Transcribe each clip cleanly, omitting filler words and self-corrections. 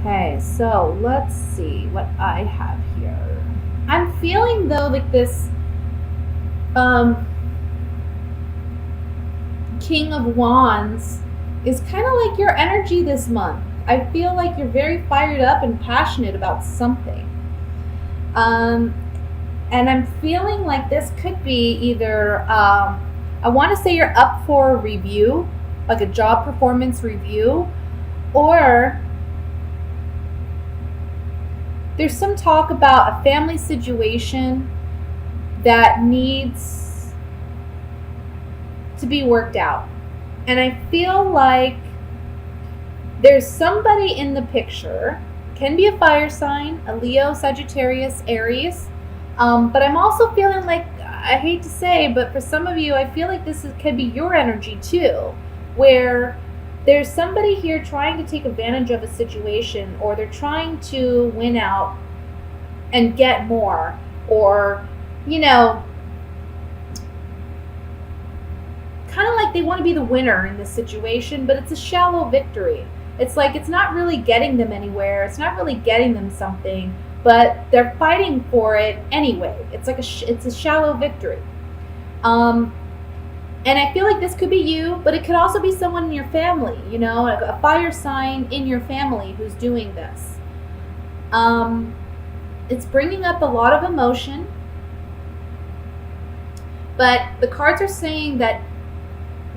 Okay, so let's see what I have here. I'm feeling though like this um King of Wands is kind of like your energy this month. I feel like you're very fired up and passionate about something. Um and I'm feeling like this could be either I want to say you're up for a review, like a job performance review, or there's some talk about a family situation that needs to be worked out. And I feel like there's somebody in the picture, can be a fire sign, a Leo, Sagittarius, Aries. But I'm also feeling like, I hate to say, but for some of you, I feel like could be your energy too, where there's somebody here trying to take advantage of a situation, or they're trying to win out and get more, or, you know, kind of like they want to be the winner in this situation, but it's a shallow victory. It's like it's not really getting them anywhere. It's not really getting them something, but they're fighting for it anyway. It's like it's a shallow victory. Um, and I feel like this could be you, but it could also be someone in your family. You know, like a fire sign in your family who's doing this. It's bringing up a lot of emotion, but the cards are saying that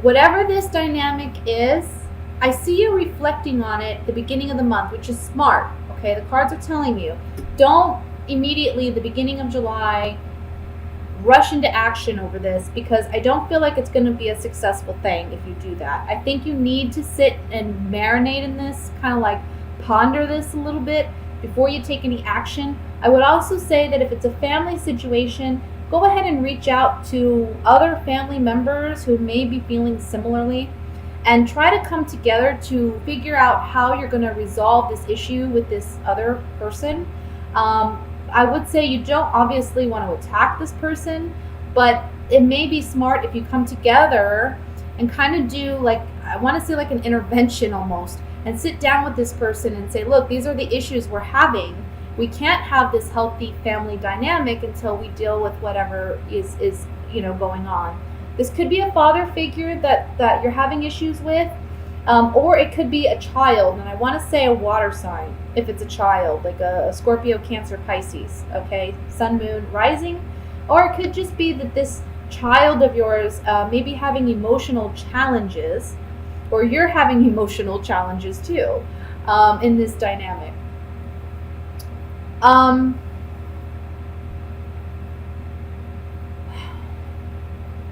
whatever this dynamic is, I see you reflecting on it at the beginning of the month, which is smart. Okay, the cards are telling you, don't immediately at the beginning of July rush into action over this, because I don't feel like it's going to be a successful thing if you do that. I think you need to sit and marinate in this, kind of like ponder this a little bit before you take any action. I would also say that if it's a family situation, go ahead and reach out to other family members who may be feeling similarly, and try to come together to figure out how you're going to resolve this issue with this other person. I would say you don't obviously want to attack this person, but it may be smart if you come together and kind of do, like, I want to say like an intervention almost, and sit down with this person and say, look, these are the issues we're having. We can't have this healthy family dynamic until we deal with whatever is going on. This could be a father figure that you're having issues with, or it could be a child, and I want to say a water sign if it's a child, like a Scorpio, Cancer, Pisces, okay, Sun, Moon, Rising. Or it could just be that this child of yours may be having emotional challenges, or you're having emotional challenges too, in this dynamic.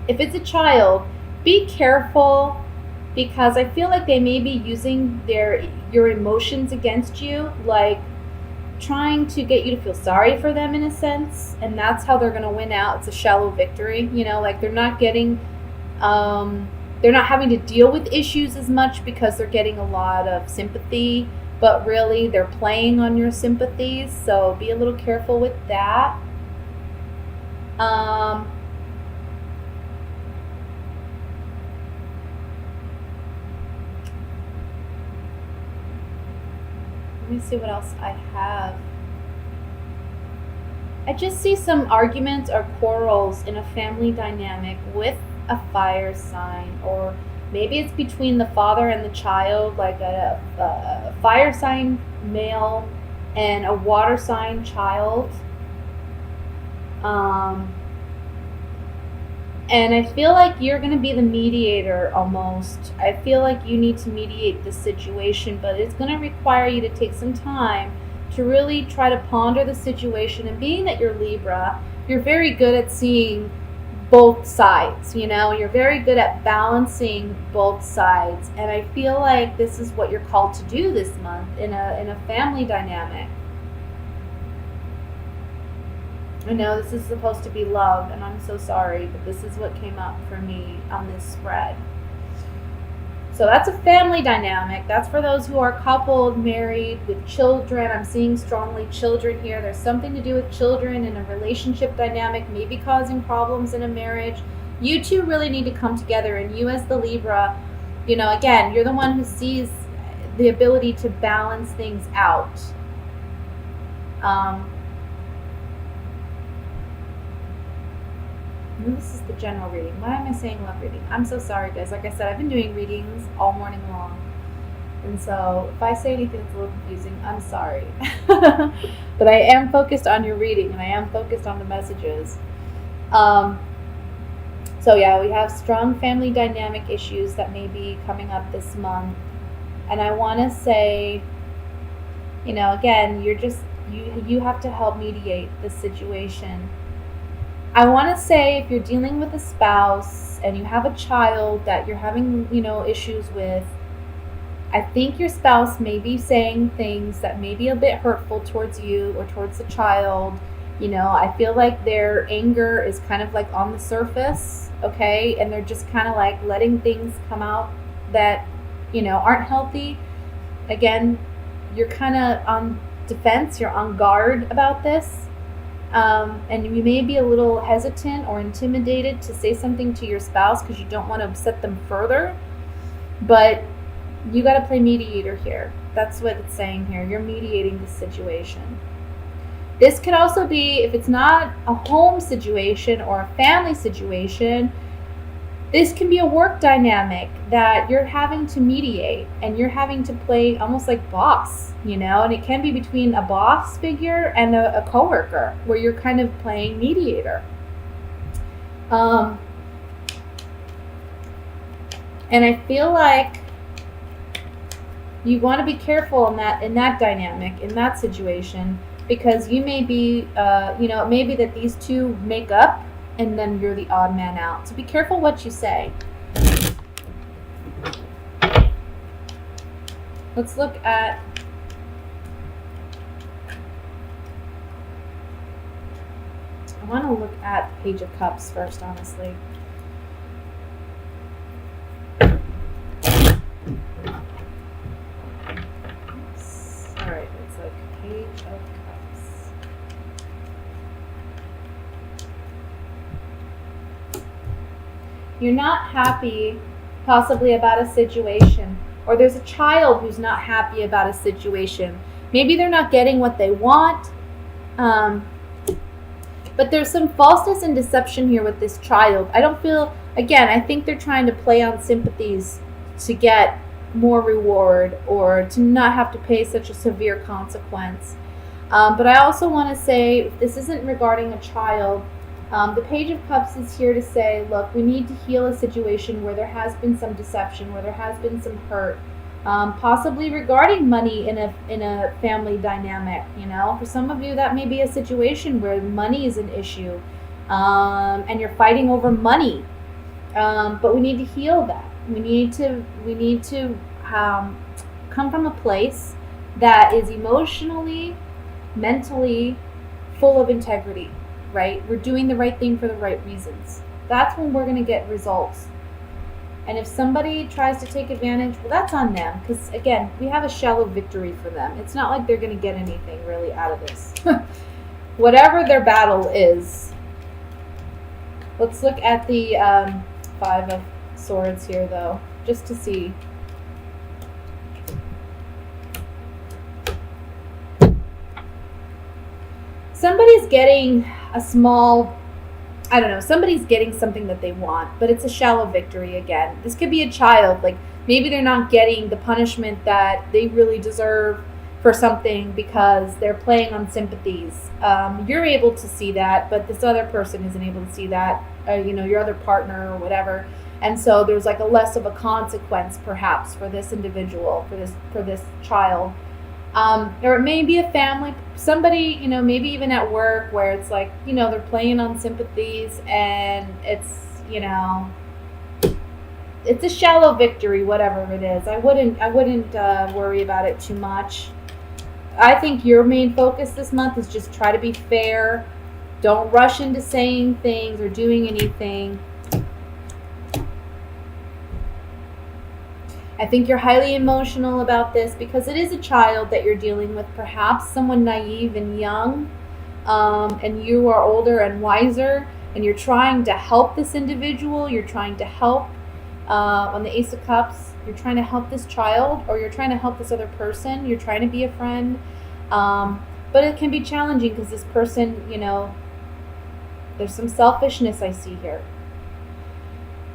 If it's a child, be careful, because I feel like they may be using your emotions against you, like trying to get you to feel sorry for them in a sense, and that's how they're going to win out. It's a shallow victory, like they're not having to deal with issues as much because they're getting a lot of sympathy, but really they're playing on your sympathies, so be a little careful with that. Let me see what else I have. I just see some arguments or quarrels in a family dynamic with a fire sign, or maybe it's between the father and the child, like a fire sign male and a water sign child. And I feel like you're going to be the mediator almost. I feel like you need to mediate this situation, but it's going to require you to take some time to really try to ponder the situation. And being that you're Libra, you're very good at seeing both sides, you're very good at balancing both sides. And I feel like this is what you're called to do this month in a family dynamic. I know this is supposed to be love, and I'm so sorry, but this is what came up for me on this spread. So that's a family dynamic. That's for those who are coupled, married, with children. I'm seeing strongly children here. There's something to do with children in a relationship dynamic, maybe causing problems in a marriage. You two really need to come together, and you as the Libra, again, you're the one who sees the ability to balance things out. This is the general reading. Why am I saying love reading? I'm so sorry, guys. Like I said, I've been doing readings all morning long. And so if I say anything that's a little confusing, I'm sorry. But I am focused on your reading, and I am focused on the messages. So yeah, we have strong family dynamic issues that may be coming up this month. And I want to say, again, you have to help mediate this situation. I want to say if you're dealing with a spouse and you have a child that you're having, issues with, I think your spouse may be saying things that may be a bit hurtful towards you or towards the child. I feel like their anger is kind of like on the surface, okay? And they're just kind of like letting things come out that, aren't healthy. Again, you're kind of on defense, you're on guard about this. And you may be a little hesitant or intimidated to say something to your spouse because you don't want to upset them further. But you got to play mediator here. That's what it's saying here. You're mediating the situation. This could also be, if it's not a home situation or a family situation, this can be a work dynamic that you're having to mediate, and you're having to play almost like boss, and it can be between a boss figure and a coworker where you're kind of playing mediator. And I feel like you want to be careful in that dynamic, in that situation, because you may be, it may be that these two make up and then you're the odd man out. So be careful what you say. Let's look at I want to look at the Page of Cups first, honestly. Alright, it's like Page of Cups. You're not happy possibly about a situation, or there's a child who's not happy about a situation. Maybe they're not getting what they want, but there's some falseness and deception here with this child. I think they're trying to play on sympathies to get more reward or to not have to pay such a severe consequence. But I also want to say, if this isn't regarding a child, the Page of Cups is here to say, look, we need to heal a situation where there has been some deception, where there has been some hurt, possibly regarding money in a family dynamic. For some of you, that may be a situation where money is an issue, and you're fighting over money. But we need to heal that. We need to come from a place that is emotionally, mentally full of integrity. Right? We're doing the right thing for the right reasons. That's when we're going to get results. And if somebody tries to take advantage, well, that's on them. Because, again, we have a shallow victory for them. It's not like they're going to get anything really out of this. Whatever their battle is. Let's look at the Five of Swords here, though, just to see. Somebody's getting somebody's getting something that they want, but it's a shallow victory again. This could be a child, like maybe they're not getting the punishment that they really deserve for something because they're playing on sympathies. You're able to see that, but this other person isn't able to see that, your other partner or whatever. And so there's like a less of a consequence perhaps for this individual, for this child. Or it may be a family, somebody, maybe even at work where it's like, they're playing on sympathies and it's, it's a shallow victory, whatever it is. I wouldn't worry about it too much. I think your main focus this month is just try to be fair. Don't rush into saying things or doing anything. I think you're highly emotional about this because it is a child that you're dealing with, perhaps someone naive and young, and you are older and wiser, and you're trying to help this individual. You're trying to help. On the Ace of Cups, You're trying to help this child, or you're trying to help this other person. You're trying to be a friend. But it can be challenging because this person, there's some selfishness I see here.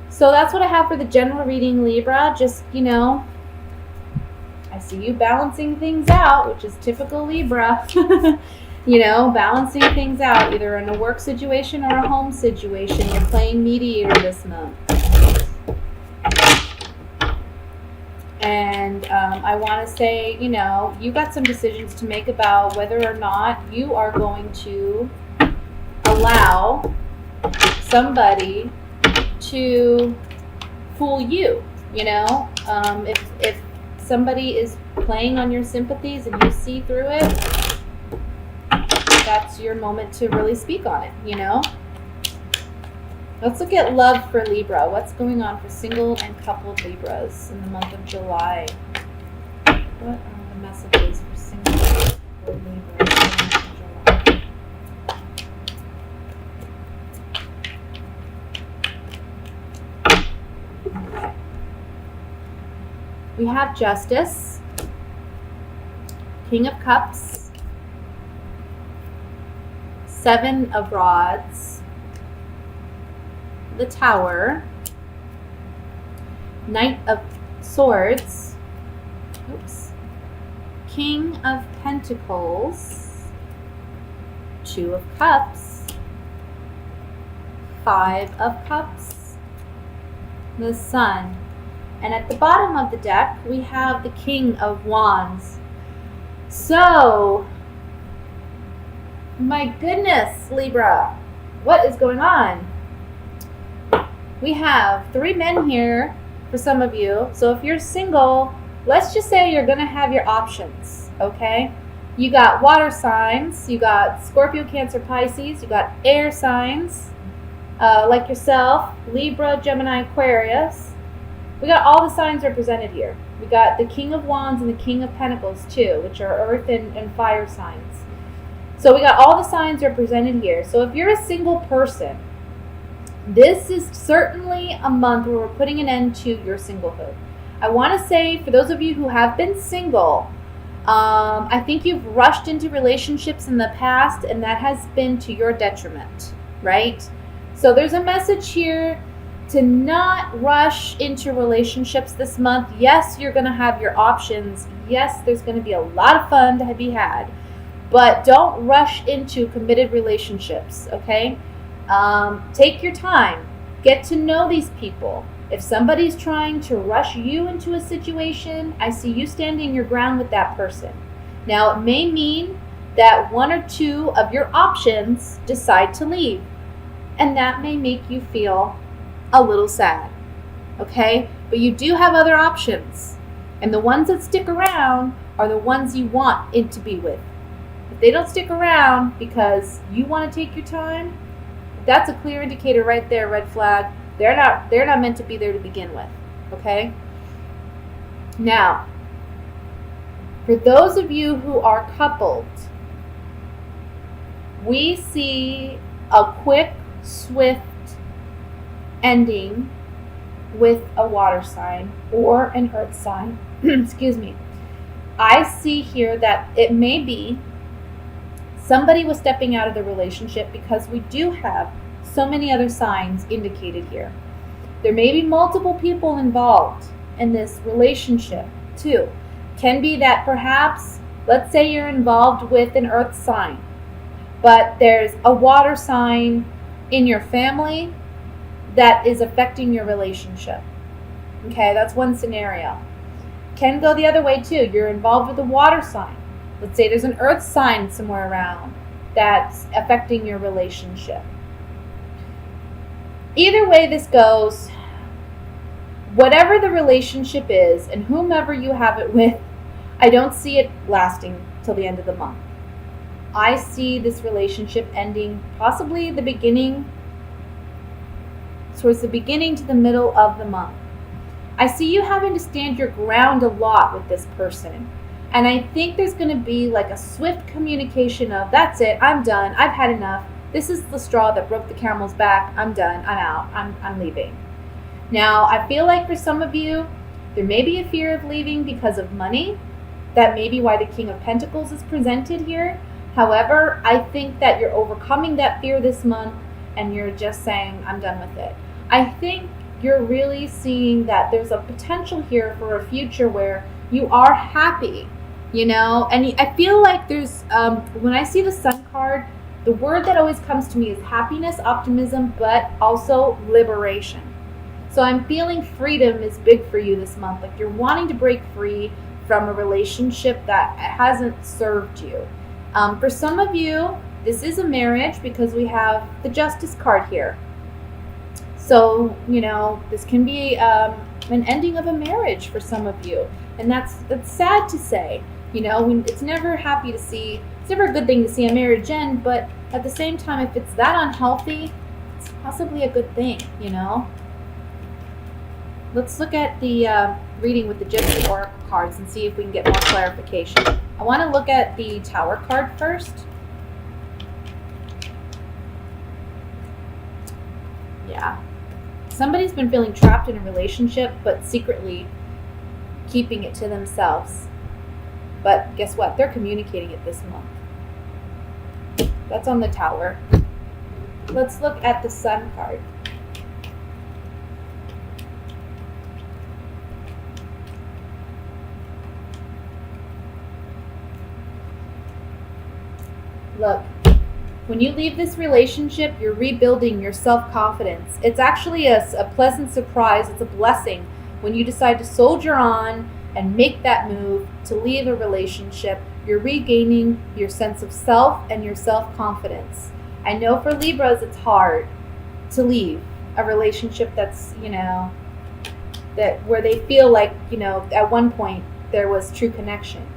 So that's what I have for the general reading, Libra. Just, I see you balancing things out, which is typical Libra. Balancing things out, either in a work situation or a home situation. You're playing mediator this month. And I want to say, you got some decisions to make about whether or not you are going to allow somebody to fool you. If somebody is playing on your sympathies and you see through it, that's your moment to really speak on it. Let's look at love for Libra. What's going on for single and coupled Libras in the month of July? What are the messages for single and coupled Libras in the month of July? Okay. We have Justice, King of Cups, Seven of Rods, the Tower, Knight of Swords, King of Pentacles, Two of Cups, Five of Cups, the Sun. And at the bottom of the deck, we have the King of Wands. So, my goodness, Libra, what is going on? We have 3 men here for some of you. So if you're single, let's just say you're going to have your options, okay? You got water signs, you got Scorpio, Cancer, Pisces, you got air signs, like yourself, Libra, Gemini, Aquarius. We got all the signs represented here. We got the King of Wands and the King of Pentacles too, which are earth and fire signs. So we got all the signs represented here. So if you're a single person, this is certainly a month where we're putting an end to your singlehood. I want to say, for those of you who have been single, I think you've rushed into relationships in the past, and that has been to your detriment, right? So there's a message here to not rush into relationships this month. Yes, you're going to have your options. Yes, there's going to be a lot of fun to be had, but don't rush into committed relationships, okay? Take your time. Get to know these people. If somebody's trying to rush you into a situation, I see you standing your ground with that person. Now, it may mean that 1 or 2 of your options decide to leave, and that may make you feel a little sad, okay? But you do have other options, and the ones that stick around are the ones you want it to be with. If they don't stick around because you want to take your time, that's a clear indicator right there, red flag. They're not meant to be there to begin with, okay? Now, for those of you who are coupled, we see a quick, swift ending with a water sign or an earth sign. Excuse me. I see here that it may be somebody was stepping out of the relationship, because we do have so many other signs indicated here. There may be multiple people involved in this relationship too. Can be that perhaps, let's say you're involved with an earth sign, but there's a water sign in your family that is affecting your relationship. Okay, that's one scenario. Can go the other way too. You're involved with a water sign. Let's say there's an earth sign somewhere around that's affecting your relationship. Either way this goes, whatever the relationship is and whomever you have it with, I don't see it lasting till the end of the month. I see this relationship ending possibly towards the beginning to the middle of the month. I see you having to stand your ground a lot with this person. And I think there's going to be like a swift communication of, that's it, I'm done, I've had enough. This is the straw that broke the camel's back. I'm done, I'm out, I'm leaving. Now, I feel like for some of you, There may be a fear of leaving because of money. That may be why the King of Pentacles is presented here. However, I think that you're overcoming that fear this month and you're just saying, I'm done with it. I think you're really seeing that there's a potential here for a future where you are happy, and I feel like there's, when I see the Sun card, the word that always comes to me is happiness, optimism, but also liberation. So I'm feeling freedom is big for you this month. Like you're wanting to break free from a relationship that hasn't served you. For some of you, this is a marriage because we have the Justice card here. So, this can be an ending of a marriage for some of you. And that's sad to say. It's never it's never a good thing to see a marriage end, but at the same time, if it's that unhealthy, it's possibly a good thing, Let's look at the reading with the Gypsy Oracle cards and see if we can get more clarification. I want to look at the Tower card first. Yeah. Somebody's been feeling trapped in a relationship, but secretly keeping it to themselves. But guess what? They're communicating it this month. That's on the Tower. Let's look at the Sun card. Look, when you leave this relationship, you're rebuilding your self-confidence. It's actually a pleasant surprise. It's a blessing when you decide to soldier on and make that move to leave a relationship. You're regaining your sense of self and your self-confidence. I know for Libras, it's hard to leave a relationship that's, that where they feel like, at one point there was true connection.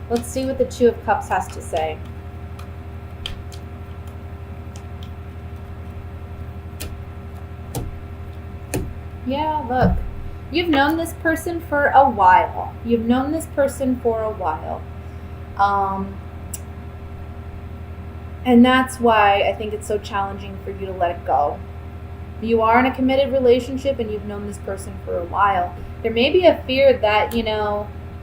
Let's see what the Two of Cups has to say. Yeah, look, you've known this person for a while. And that's why I think it's so challenging for you to let it go. You are in a committed relationship and you've known this person for a while. There may be a fear that,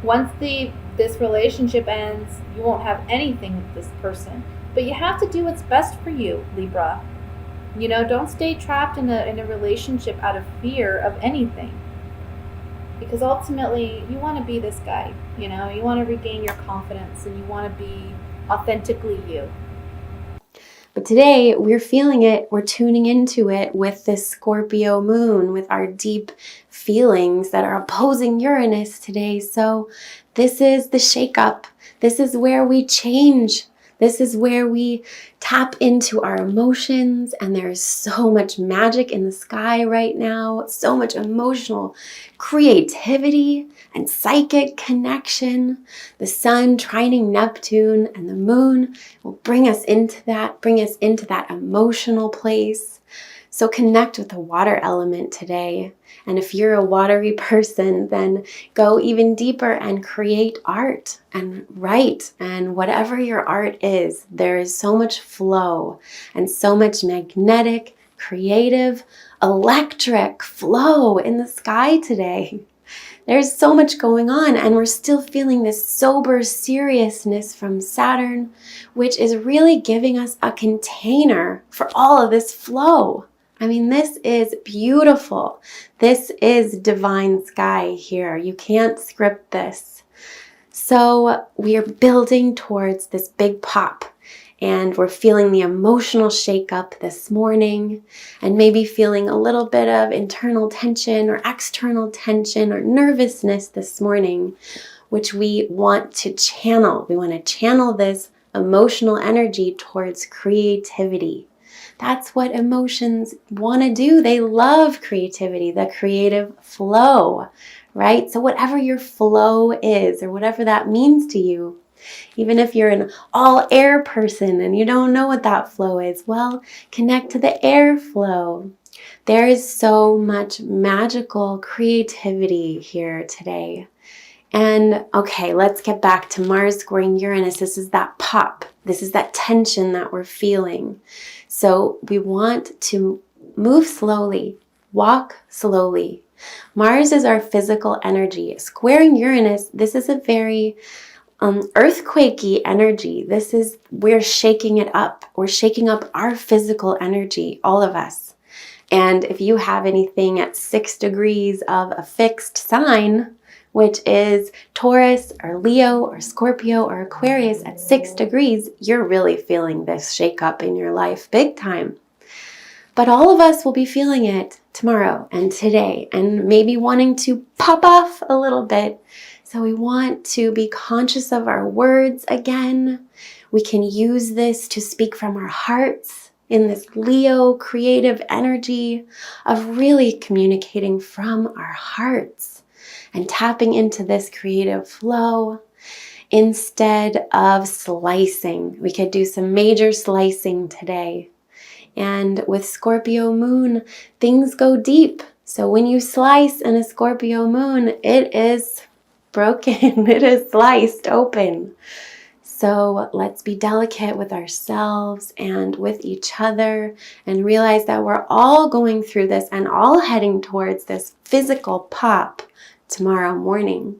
once this relationship ends, you won't have anything with this person. But you have to do what's best for you, Libra. Don't stay trapped in a relationship out of fear of anything. Because ultimately, you want to be this guy. You want to regain your confidence and you want to be authentically you. But today, we're feeling it, we're tuning into it with this Scorpio moon, with our deep feelings that are opposing Uranus today. So this is the shakeup. This is where we change. This is where we tap into our emotions, and there's so much magic in the sky right now, so much emotional creativity and psychic connection. The sun trining Neptune and the moon will bring us into that emotional place. So connect with the water element today. And if you're a watery person, then go even deeper and create art and write. And whatever your art is, there is so much flow and so much magnetic, creative, electric flow in the sky today. There's so much going on, and we're still feeling this sober seriousness from Saturn, which is really giving us a container for all of this flow. I mean, this is beautiful. This is divine sky here. You can't script this. So we are building towards this big pop, and we're feeling the emotional shakeup this morning, and maybe feeling a little bit of internal tension or external tension or nervousness this morning, which we want to channel. We want to channel this emotional energy towards creativity. That's what emotions want to do. They love creativity, the creative flow, right? So whatever your flow is, or whatever that means to you, even if you're an all air person and you don't know what that flow is, well, connect to the air flow. There is so much magical creativity here today. And okay, let's get back to Mars squaring Uranus. This is that pop. This is that tension that we're feeling. So we want to move slowly. Walk slowly. Mars is our physical energy. Squaring Uranus, this is a very earthquakey energy. We're shaking it up. We're shaking up our physical energy, all of us. And if you have anything at 6 degrees of a fixed sign, which is Taurus or Leo or Scorpio or Aquarius at 6 degrees, you're really feeling this shake up in your life big time. But all of us will be feeling it tomorrow and today and maybe wanting to pop off a little bit. So we want to be conscious of our words again. We can use this to speak from our hearts in this Leo creative energy of really communicating from our hearts and tapping into this creative flow instead of slicing. We could do some major slicing today. And with Scorpio moon, things go deep. So when you slice in a Scorpio moon, it is broken. It is sliced open. So let's be delicate with ourselves and with each other and realize that we're all going through this and all heading towards this physical pop tomorrow morning.